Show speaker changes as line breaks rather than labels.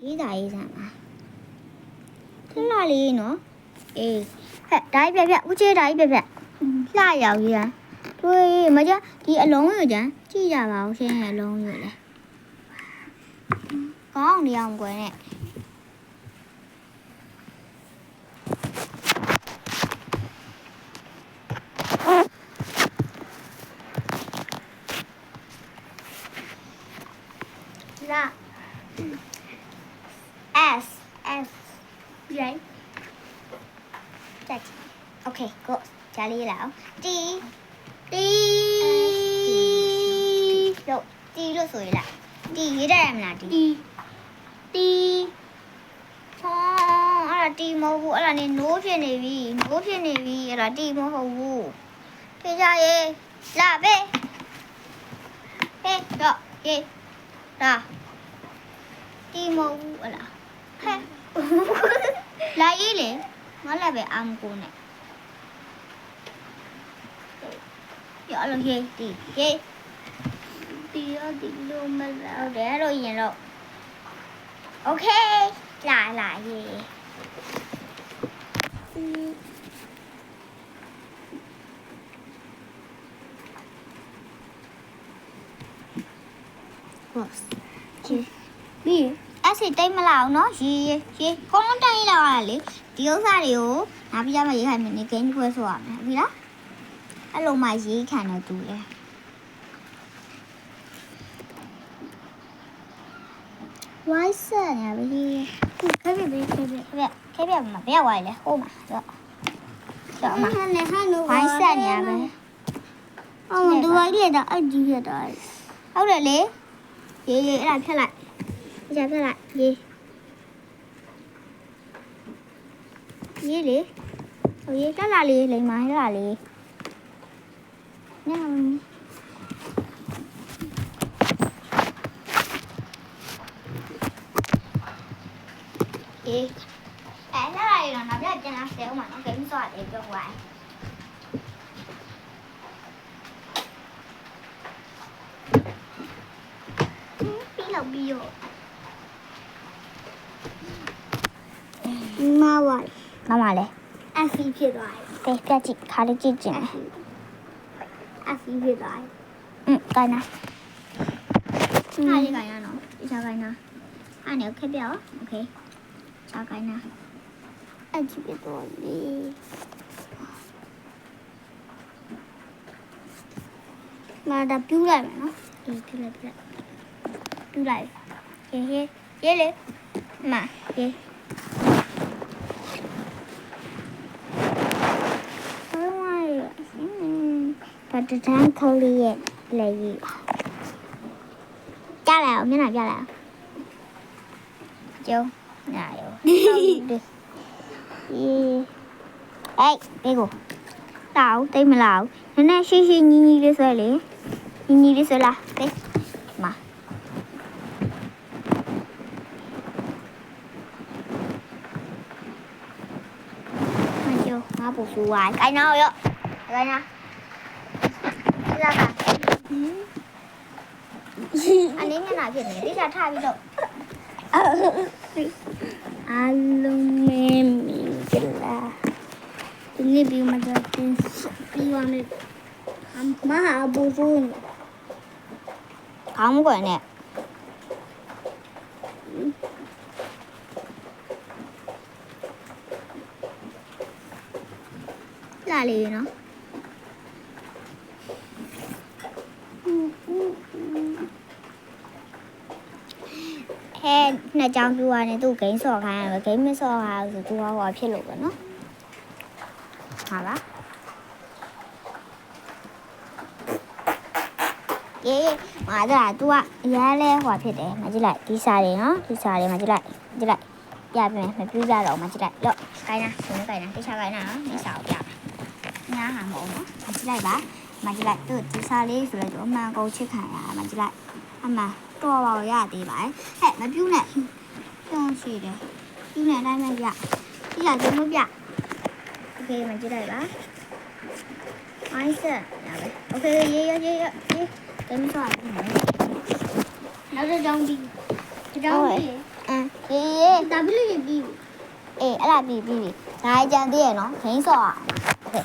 ရေးတာရေးစမ်းပါခဏလေးနော်အေးဟဲ့ဓာတ်ပြပြဦးချေဓာတ်ပြပြလှရောက်ရေးတာတွေ့မကြဒီအလုံးယူကြမ်းကြည့်ကြပါဦးရှင်အလုံးယူလေကောင်းနေအောင်ကွယ်နဲ့လာ S right that okay go ကြားလေးလာအောင် T လို့ T လို့ဆိုရလား T ရေးတတ်ရမလား T ဟောအဲ့ဒါ T မဟုတ်ဘူးအဲ့ဒါနေ no ဖြစ်နေပြီအဲ့ဒါ T မဟုတ်ဘူးဖေးကြရေးလာပဲတော့ရေးဒါတီမဟုတ်ဘူးလားဟဲ့လာရေးလေငါလည်းပဲအမ်ကိုနဲ့ရလို့ရေးတီရတီလို့မလားတယ်တော့ရင်တော့โอเคလာရေးပြီးအစစ်တိတ်မလာအောင်နော်ရေကောင်းတိုင်းလာရလေဒီဥစ္စာတွေကိုငါပြရမရေးခိုင်းမယ်နေဂိမ်းခွဲဆိုရမယ်ပြီလားအဲ့လိုမှရေးခံတော့တူလေဝိုင်းဆက်နေပြီခဲပြမဘယ်ဝိုင်းလဲဟိုမှာတော့မှာဝိုင်းဆက်နေပြီအော်ဒီဝိုင်းလေးတော့အကြည့်ရတော့ဟုတ်တယ်လေရေအဲ့ဒါဖြတ်လိုက်ဖြတ်လိုက်ရေလေဟိုရေတက်လာလေးလိမ္မာဟဲ့လားလေးညောင်းအေးအဲ့လာရီတော့နောက်ပြပြန်လာဆဲဦးမှာနော်ဂိမ်းဆော့တယ်ပြောဝိုင်းပြီးတော့မမလဲအဖီဖြစ်သွားတယ်ပြကြည့်ခါလေးကြည့်ကျင်အဖီဖြစ်သွားတယ်ကိုင်းနာခါလေးကိုင်းရနော်ဒီစားကိုင်းနာအဲ့နဲ့ခက်ပြောโอเคစားကိုင်းနာအဲ့ကြည့်ပြတော့လေမာတာပြူးလိုက်မယ်နော်အေးပြူးလိုက်ရေးလေမရေးဘာတန်းခေါ်လေးရဲ့လေကြီးကြားလိုက်အောင်မျက်နှာပြလိုက်အောင်ကျုံညာရောအေးဘေးကိုတောက်တိတ်မလောက်နည်းနည်းရှိညီလေးဆွဲလေညီလေးဆွဲလာဘေးမှာငါပူဆူဝိုင်းကိုင်းနော်ရောကိုင်းနော်လာပါအနေနဲ့လာဖြစ်နေတိကျထားပြီးတော့အားလုံးမဲမင်္ဂလာဒီနေ့ပြီးမှတော့ပြီးသွားမယ်မဟာဘူဇုံခေါင်းကွယ်နဲ့လာလေနော်ဟဲ့နှစ်ကြောင်ပြူရတယ်သူဂိမ်းဆော့ခိုင်းရတယ်ဂိမ်းမဆော့ခိုင်းဆိုသူကဟောဖြစ်လို့ပဲနော်ဟာလားအေးမာဒါသူကအရားလဲဟောဖြစ်တယ်မကြည့်လိုက်ဒီစားတွေနော်ဒီစားတွေမကြည့်လိုက်ပြပြန်မပြူကြတော့မကြည့်လိုက်လော့ခိုင်းနာဆုံးခိုင်းနာတိချခိုင်းနာနော်ဒီစားကိုပြညာဟာမဟုတ်နော်မကြည့်လိုက်ပါမကြည့်လိုက်သူဒီစားလေးဆိုတော့အမှန်ကုန်ချစ်ခံရမကြည့်လိုက်အမှန်တော်ပါရသေးပါဟဲ့မပြူနဲ့ပြောင်းရှိတယ်ပြူနဲ့အတိုင်းမပြဒီကကျမပြโอเคမကြည့်လိုက်ပါအိုင်းဆက်ရပါโอเคရေးကဲမဆော့ရဘူးနောက်တစ်ကြောင်းဒီကြောင်းဒီ ဒါပြီးလို့ရပြီအေးအဲ့ဒါပြီးဒါကြံသေးရနော်ခင်းစော့โอเค